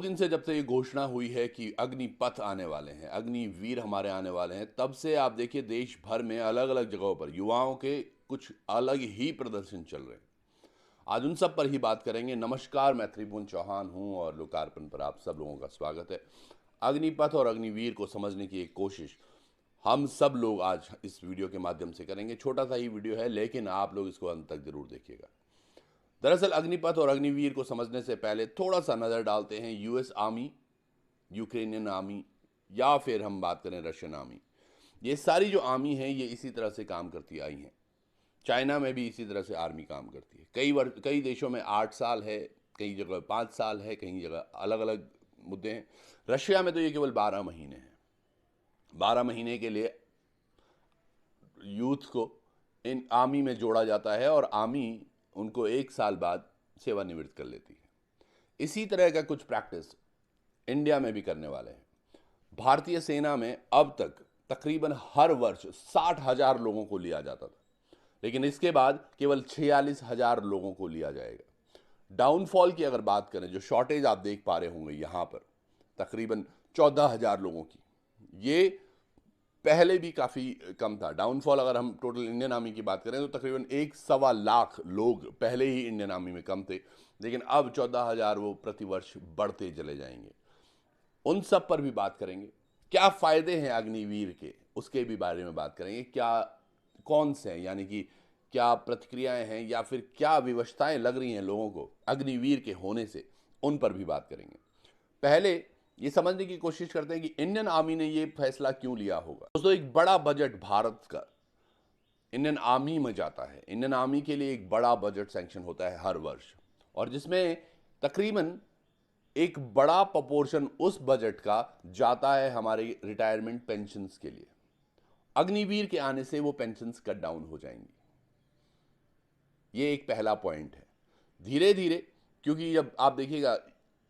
दिन से जब से ये घोषणा हुई है कि अग्निपथ आने वाले हैं, अग्निवीर हमारे आने वाले हैं, तब से आप देखिए देश भर में अलग-अलग जगहों पर युवाओं के कुछ अलग ही प्रदर्शन चल रहे हैं। आज उन सब पर ही बात करेंगे। नमस्कार, मैं त्रिभुवन चौहान हूँ और लोकार्पण पर आप सब लोगों का स्वागत है। अग्निपथ और अग्निवीर को समझने की एक कोशिश हम सब लोग आज इस वीडियो के माध्यम से करेंगे। छोटा सा ही वीडियो है, लेकिन आप लोग इसको अंत तक जरूर देखिएगा। दरअसल अग्निपथ और अग्निवीर को समझने से पहले थोड़ा सा नज़र डालते हैं यूएस आर्मी, यूक्रेनियन आर्मी, या फिर हम बात करें रशियन आर्मी। ये सारी जो आर्मी है ये इसी तरह से काम करती आई हैं। चाइना में भी इसी तरह से आर्मी काम करती है। कई देशों में 8 साल है, कई जगह 5 साल है, कई जगह अलग अलग मुद्दे हैं। रशिया में तो ये केवल 12 महीने हैं। 12 महीने के लिए यूथ को इन आर्मी में जोड़ा जाता है और आर्मी उनको 1 साल बाद सेवानिवृत्त कर लेती है। इसी तरह का कुछ प्रैक्टिस इंडिया में भी करने वाले हैं। भारतीय सेना में अब तक तकरीबन हर वर्ष 60,000 लोगों को लिया जाता था, लेकिन इसके बाद केवल 46,000 लोगों को लिया जाएगा। डाउनफॉल की अगर बात करें, जो शॉर्टेज आप देख पा रहे होंगे यहाँ पर तकरीबन 14,000 लोगों की, ये पहले भी काफ़ी कम था। डाउनफॉल अगर हम टोटल इंडियन आर्मी की बात करें तो तकरीबन 1.25 लाख लोग पहले ही इंडियन आर्मी में कम थे, लेकिन अब 14,000 वो प्रतिवर्ष बढ़ते चले जाएंगे। उन सब पर भी बात करेंगे। क्या फ़ायदे हैं अग्निवीर के, उसके भी बारे में बात करेंगे। क्या कौन से हैं, यानी कि क्या प्रतिक्रियाएं हैं या फिर क्या विवशताएं लग रही हैं लोगों को अग्निवीर के होने से, उन पर भी बात करेंगे। पहले ये समझने की कोशिश करते हैं कि इंडियन आर्मी ने ये फैसला क्यों लिया होगा। दोस्तों, एक बड़ा बजट भारत का इंडियन आर्मी में जाता है। इंडियन आर्मी के लिए एक बड़ा बजट सैंक्शन होता है हर वर्ष, और जिसमें तकरीबन एक बड़ा प्रोपोर्शन उस बजट का जाता है हमारे रिटायरमेंट पेंशन्स के लिए। अग्निवीर के आने से वो पेंशन्स कट डाउन हो जाएंगी। ये एक पहला पॉइंट है। धीरे धीरे, क्योंकि जब आप देखिएगा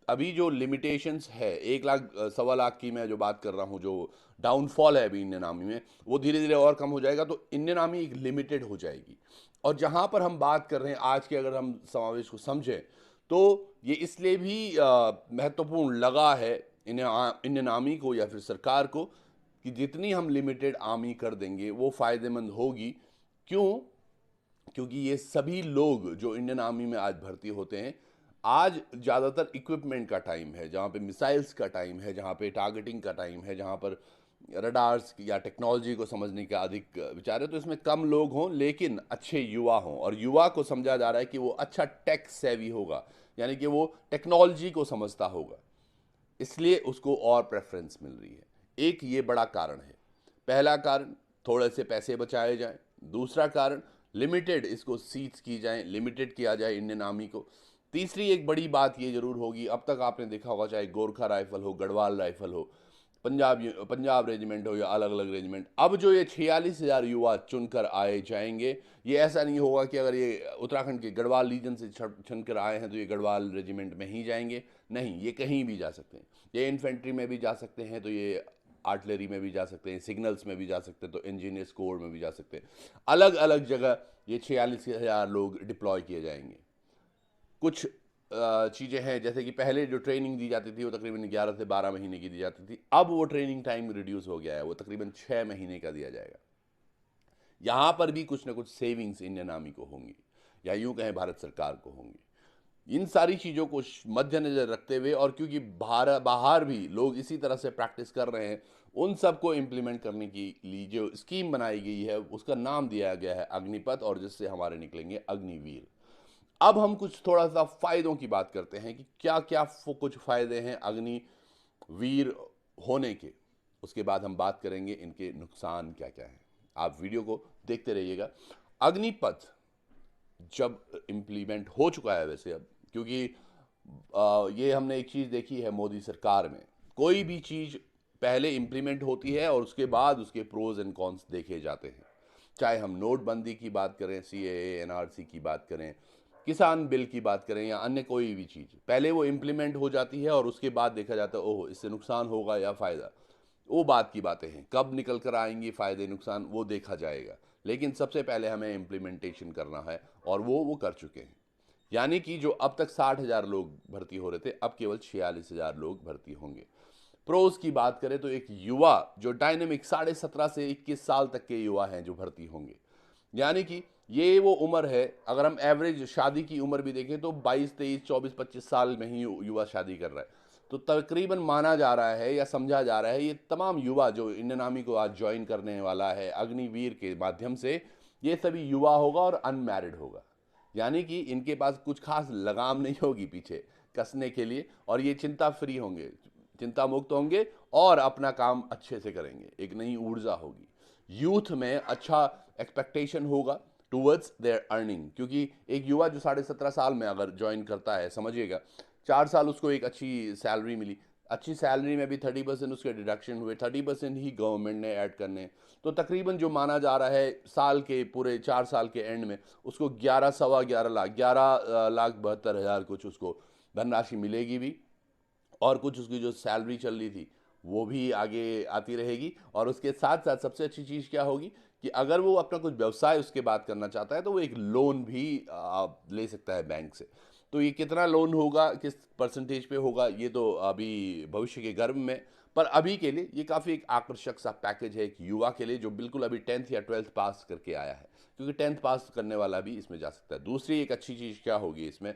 अभी जो लिमिटेशंस है 1 लाख 1.25 लाख की मैं जो बात कर रहा हूँ, जो डाउनफॉल है अभी इंडियन आर्मी में, वो धीरे धीरे और कम हो जाएगा, तो इंडियन आर्मी एक लिमिटेड हो जाएगी। और जहाँ पर हम बात कर रहे हैं आज के, अगर हम समावेश को समझें तो ये इसलिए भी महत्वपूर्ण लगा है इंडियन आर्मी को या फिर सरकार को कि जितनी हम लिमिटेड आर्मी कर देंगे वो फ़ायदेमंद होगी। क्यों? क्योंकि ये सभी लोग जो इंडियन आर्मी में आज भर्ती होते हैं, आज ज़्यादातर इक्विपमेंट का टाइम है, जहाँ पे मिसाइल्स का टाइम है, जहाँ पे टारगेटिंग का टाइम है, जहाँ पर रडार्स या टेक्नोलॉजी को समझने का अधिक विचार है। तो इसमें कम लोग हों लेकिन अच्छे युवा हों, और युवा को समझा जा रहा है कि वो अच्छा टेक सेवी होगा, यानी कि वो टेक्नोलॉजी को समझता होगा, इसलिए उसको और प्रेफरेंस मिल रही है। एक ये बड़ा कारण है। पहला कारण, थोड़े से पैसे बचाए जाएं। दूसरा कारण, लिमिटेड इसको सीट्स की जाएं, लिमिटेड किया जाए इंडियन आर्मी को। तीसरी एक बड़ी बात ये जरूर होगी, अब तक आपने देखा होगा, चाहे गोरखा राइफल हो, गढ़वाल राइफल हो, पंजाब रेजिमेंट हो या अलग अलग रेजिमेंट, अब जो ये 46,000 युवा चुनकर आए जाएंगे, ये ऐसा नहीं होगा कि अगर ये उत्तराखंड के गढ़वाल रीजन से चुनकर आए हैं तो ये गढ़वाल रेजिमेंट में ही जाएंगे। नहीं, ये कहीं भी जा सकते हैं। ये इन्फेंट्री में भी जा सकते हैं, तो ये आर्टिलरी में भी जा सकते हैं, सिग्नल्स में भी जा सकते हैं, तो इंजीनियर्स कोर में भी जा सकते हैं। अलग अलग जगह ये 46,000 लोग डिप्लॉय किए जाएंगे। कुछ चीज़ें हैं, जैसे कि पहले जो ट्रेनिंग दी जाती थी वो तकरीबन 11 से 12 महीने की दी जाती थी, अब वो ट्रेनिंग टाइम रिड्यूस हो गया है, वो तकरीबन 6 महीने का दिया जाएगा। यहाँ पर भी कुछ ना कुछ सेविंग्स इंडियन आर्मी को होंगी, या यूँ कहें भारत सरकार को होंगी। इन सारी चीज़ों को मद्देनजर रखते हुए, और क्योंकि बाहर भी लोग इसी तरह से प्रैक्टिस कर रहे हैं, उन सबको इम्प्लीमेंट करने के लिए जो स्कीम बनाई गई है उसका नाम दिया गया है अग्निपथ, और जिससे हमारे निकलेंगे अग्निवीर। अब हम कुछ थोड़ा सा फायदों की बात करते हैं कि क्या क्या कुछ फायदे हैं अग्निवीर होने के। उसके बाद हम बात करेंगे इनके नुकसान क्या क्या हैं। आप वीडियो को देखते रहिएगा। अग्निपथ जब इम्प्लीमेंट हो चुका है वैसे, अब क्योंकि ये हमने एक चीज़ देखी है मोदी सरकार में, कोई भी चीज़ पहले इम्प्लीमेंट होती है और उसके बाद उसके प्रोज एंड कॉन्स देखे जाते हैं। चाहे हम नोटबंदी की बात करें, सीएए एनआरसी की बात करें, किसान बिल की बात करें, या अन्य कोई भी चीज़, पहले वो इम्प्लीमेंट हो जाती है और उसके बाद देखा जाता है ओह इससे नुकसान होगा या फ़ायदा। वो बात की बातें हैं, कब निकल कर आएंगी फ़ायदे नुकसान वो देखा जाएगा, लेकिन सबसे पहले हमें इम्प्लीमेंटेशन करना है, और वो कर चुके हैं। यानी कि जो अब तक 60,000 लोग भर्ती हो रहे थे, अब केवल 46,000 लोग भर्ती होंगे। प्रोज की बात करें तो एक युवा जो डायनेमिक 17.5 से 21 साल तक के युवा हैं जो भर्ती होंगे, यानी कि ये वो उम्र है, अगर हम एवरेज शादी की उम्र भी देखें तो 22, 23, 24, 25 साल में ही युवा शादी कर रहा है। तो तकरीबन माना जा रहा है या समझा जा रहा है ये तमाम युवा जो इंडियन आर्मी को आज ज्वाइन करने वाला है अग्निवीर के माध्यम से, ये सभी युवा होगा और अनमैरिड होगा। यानी कि इनके पास कुछ खास लगाम नहीं होगी पीछे कसने के लिए, और ये चिंता फ्री होंगे, चिंता मुक्त होंगे और अपना काम अच्छे से करेंगे, एक नई ऊर्जा होगी। यूथ में अच्छा एक्सपेक्टेशन होगा टूवर्ड्स देयर अर्निंग, क्योंकि एक युवा जो 17.5 साल में अगर ज्वाइन करता है, समझिएगा 4 साल उसको एक अच्छी सैलरी मिली, अच्छी सैलरी में भी 30% उसके डिडक्शन हुए, 30% ही गवर्नमेंट ने ऐड करने, तो तकरीबन जो माना जा रहा है साल के पूरे 4 साल के एंड में उसको 11 सवा 11 लाख 11,72,000 कुछ उसको धनराशि मिलेगी भी, और कुछ उसकी जो सैलरी चल रही थी वो भी आगे आती रहेगी। और उसके साथ साथ सबसे अच्छी चीज़ क्या होगी कि अगर वो अपना कुछ व्यवसाय उसके बाद करना चाहता है तो वो एक लोन भी ले सकता है बैंक से। तो ये कितना लोन होगा, किस परसेंटेज पे होगा, ये तो अभी भविष्य के गर्भ में, पर अभी के लिए ये काफ़ी एक आकर्षक सा पैकेज है एक युवा के लिए जो बिल्कुल अभी 10th या 12th पास करके आया है, क्योंकि 10th पास करने वाला भी इसमें जा सकता है। दूसरी एक अच्छी चीज़ क्या होगी इसमें,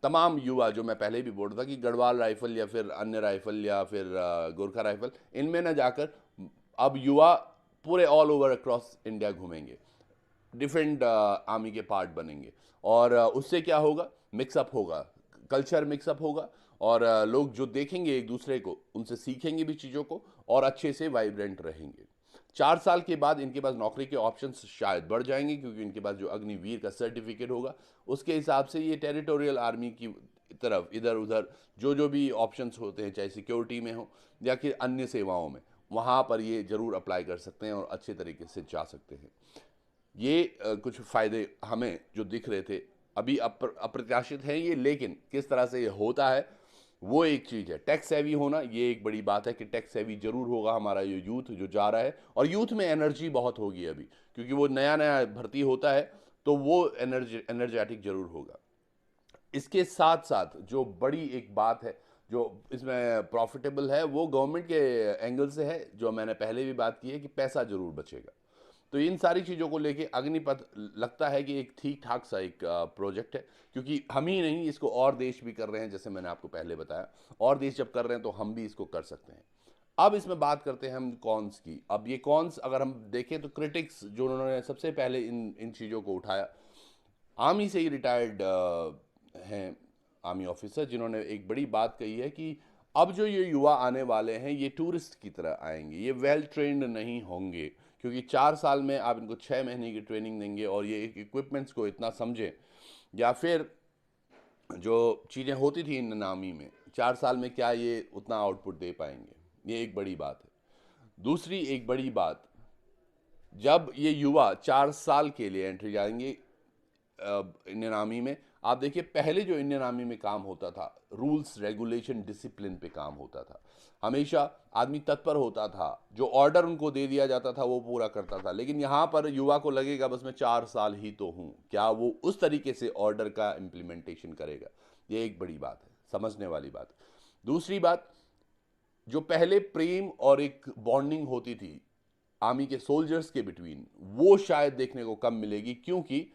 तमाम युवा जो मैं पहले भी बोल रहा था कि गढ़वाल राइफल या फिर अन्य राइफल या फिर गोरखा राइफल, इनमें ना जाकर अब युवा पूरे ऑल ओवर अक्रॉस इंडिया घूमेंगे, डिफरेंट आर्मी के पार्ट बनेंगे, और उससे क्या होगा, मिक्सअप होगा, कल्चर मिक्सअप होगा, और लोग जो देखेंगे एक दूसरे को उनसे सीखेंगे भी चीज़ों को और अच्छे से वाइब्रेंट रहेंगे। 4 साल के बाद इनके पास नौकरी के ऑप्शंस शायद बढ़ जाएंगे, क्योंकि इनके पास जो अग्निवीर का सर्टिफिकेट होगा उसके हिसाब से ये टेरिटोरियल आर्मी की तरफ इधर उधर जो जो भी ऑप्शंस होते हैं, चाहे सिक्योरिटी में हो या कि अन्य सेवाओं में, वहाँ पर ये ज़रूर अप्लाई कर सकते हैं और अच्छे तरीके से जा सकते हैं। ये कुछ फ़ायदे हमें जो दिख रहे थे अभी अप्रत्याशित हैं ये, लेकिन किस तरह से ये होता है वो एक चीज़ है। टैक्स सेवी होना ये एक बड़ी बात है कि टैक्स सेवी जरूर होगा हमारा ये यूथ जो जा रहा है, और यूथ में एनर्जी बहुत होगी अभी, क्योंकि वो नया नया भर्ती होता है तो वो एनर्जेटिक जरूर होगा। इसके साथ साथ जो बड़ी एक बात है जो इसमें प्रॉफिटेबल है वो गवर्नमेंट के एंगल से है, जो मैंने पहले भी बात की है कि पैसा जरूर बचेगा। तो इन सारी चीज़ों को लेके अग्निपथ लगता है कि एक ठीक ठाक सा एक प्रोजेक्ट है, क्योंकि हम ही नहीं इसको और देश भी कर रहे हैं, जैसे मैंने आपको पहले बताया, और देश जब कर रहे हैं तो हम भी इसको कर सकते हैं। अब इसमें बात करते हैं हम कॉन्स की। अब ये कॉन्स अगर हम देखें तो क्रिटिक्स जो उन्होंने सबसे पहले इन इन चीज़ों को उठाया, आर्मी से ही रिटायर्ड हैं आर्मी ऑफिसर, जिन्होंने एक बड़ी बात कही है कि अब जो ये युवा आने वाले हैं ये टूरिस्ट की तरह आएंगे, ये वेल ट्रेंड नहीं होंगे, क्योंकि 4 साल में आप इनको 6 महीने की ट्रेनिंग देंगे और ये इक्विपमेंट्स को इतना समझें, या फिर जो चीज़ें होती थी इन आर्मी में 4 साल में क्या ये उतना आउटपुट दे पाएंगे, ये एक बड़ी बात है। दूसरी एक बड़ी बात, जब ये युवा 4 साल के लिए एंट्री जाएंगे इंडियन आर्मी में, आप देखिए पहले जो इंडियन आर्मी में काम होता था रूल्स रेगुलेशन डिसिप्लिन पे काम होता था, हमेशा आदमी तत्पर होता था, जो ऑर्डर उनको दे दिया जाता था वो पूरा करता था। लेकिन यहाँ पर युवा को लगेगा बस मैं 4 साल ही तो हूँ, क्या वो उस तरीके से ऑर्डर का इम्प्लीमेंटेशन करेगा, ये एक बड़ी बात है, समझने वाली बात। दूसरी बात, जो पहले प्रेम और एक बॉन्डिंग होती थी आर्मी के सोल्जर्स के बिटवीन, वो शायद देखने को कम मिलेगी, क्योंकि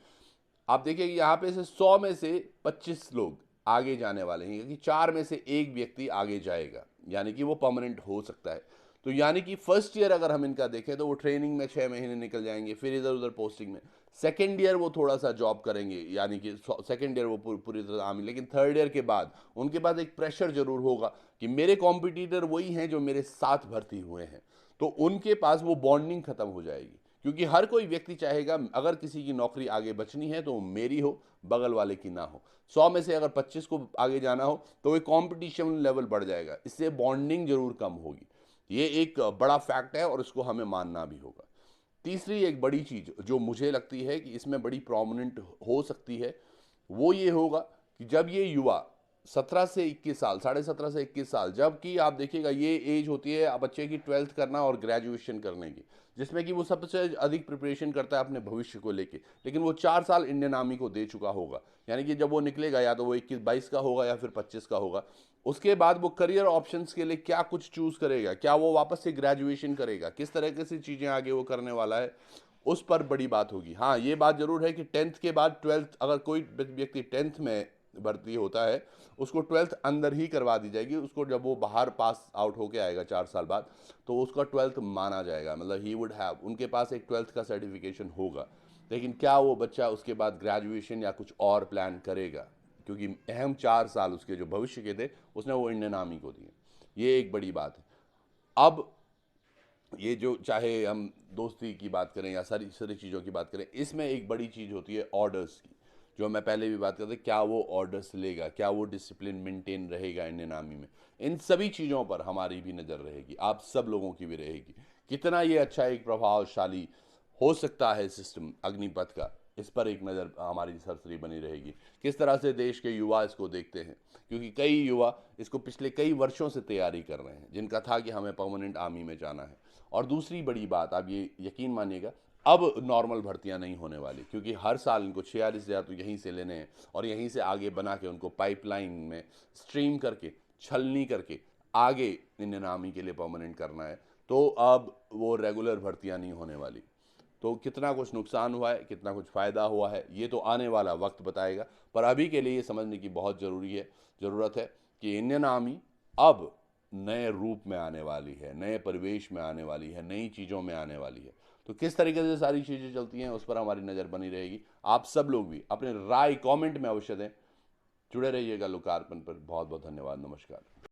आप देखिए कि यहाँ पे से 100 में से 25 लोग आगे जाने वाले हैं, क्योंकि 4 में से एक व्यक्ति आगे जाएगा, यानी कि वो परमानेंट हो सकता है। तो यानी कि फर्स्ट ईयर अगर हम इनका देखें तो वो ट्रेनिंग में 6 महीने निकल जाएंगे, फिर इधर उधर पोस्टिंग में। सेकेंड ईयर वो थोड़ा सा जॉब करेंगे, यानी कि सेकेंड ईयर वो पूरी तरह आर्मी, लेकिन थर्ड ईयर के बाद उनके पास एक प्रेशर जरूर होगा कि मेरे कॉम्पिटिटर वही हैं जो मेरे साथ भर्ती हुए हैं, तो उनके पास वो बॉन्डिंग खत्म हो जाएगी, क्योंकि हर कोई व्यक्ति चाहेगा अगर किसी की नौकरी आगे बचनी है तो मेरी हो, बगल वाले की ना हो। 100 में से अगर 25 को आगे जाना हो तो वो कंपटीशन लेवल बढ़ जाएगा, इससे बॉन्डिंग जरूर कम होगी। ये एक बड़ा फैक्ट है और इसको हमें मानना भी होगा। तीसरी एक बड़ी चीज़ जो मुझे लगती है कि इसमें बड़ी प्रोमिनेंट हो सकती है, वो ये होगा कि जब ये युवा 17 से 21 साल, 17.5 से 21 साल, जबकि आप देखिएगा ये एज होती है बच्चे की 12th करना और ग्रेजुएशन करने की, जिसमें कि वो सबसे अधिक प्रिपरेशन करता है अपने भविष्य को लेके। लेकिन वो 4 साल इंडियन आर्मी को दे चुका होगा, यानी कि जब वो निकलेगा या तो वो 21-22 का होगा या फिर 25 का होगा। उसके बाद वो करियर ऑप्शंस के लिए क्या कुछ चूज करेगा, क्या वो वापस से ग्रेजुएशन करेगा, किस तरह से चीज़ें आगे वो करने वाला है, उस पर बड़ी बात होगी। हाँ, ये बात जरूर है कि 10th के बाद 12th, अगर कोई व्यक्ति 10th में भर्ती होता है उसको 12th अंदर ही करवा दी जाएगी। उसको जब वो बाहर पास आउट होके आएगा 4 साल बाद, तो उसका 12th माना जाएगा, मतलब ही वुड हैव, उनके पास एक 12th का सर्टिफिकेशन होगा। लेकिन क्या वो बच्चा उसके बाद ग्रेजुएशन या कुछ और प्लान करेगा, क्योंकि अहम 4 साल उसके जो भविष्य के थे उसने वो इंडियन आर्मी को दिए। ये एक बड़ी बात है। अब ये जो चाहे हम दोस्ती की बात करें या सारी सारी चीज़ों की बात करें, इसमें एक बड़ी चीज़ होती है ऑर्डर्स की, जो मैं पहले भी बात करता, क्या वो ऑर्डर्स लेगा, क्या वो डिसिप्लिन मेंटेन रहेगा इंडियन आर्मी में। इन सभी चीज़ों पर हमारी भी नज़र रहेगी, आप सब लोगों की भी रहेगी। कितना ये अच्छा एक प्रभावशाली हो सकता है सिस्टम अग्निपथ का, इस पर एक नज़र हमारी सरसरी बनी रहेगी। किस तरह से देश के युवा इसको देखते हैं, क्योंकि कई युवा इसको पिछले कई वर्षों से तैयारी कर रहे हैं, जिनका था कि हमें परमानेंट आर्मी में जाना है। और दूसरी बड़ी बात, आप ये यकीन मानिएगा, अब नॉर्मल भर्तियां नहीं होने वाली, क्योंकि हर साल इनको 46,000 तो यहीं से लेने हैं और यहीं से आगे बना के उनको पाइपलाइन में स्ट्रीम करके, छलनी करके आगे इंडियन आर्मी के लिए परमानेंट करना है। तो अब वो रेगुलर भर्तियां नहीं होने वाली। तो कितना कुछ नुकसान हुआ है, कितना कुछ फ़ायदा हुआ है, ये तो आने वाला वक्त बताएगा। पर अभी के लिए ये समझने की बहुत ज़रूरत है कि इंडियन आर्मी अब नए रूप में आने वाली है, नए परिवेश में आने वाली है, नई चीज़ों में आने वाली है। तो किस तरीके से सारी चीज़ें चलती हैं उस पर हमारी नज़र बनी रहेगी। आप सब लोग भी अपने राय कमेंट में अवश्य दें। जुड़े रहिएगा लोकार्पण पर। बहुत बहुत धन्यवाद। नमस्कार।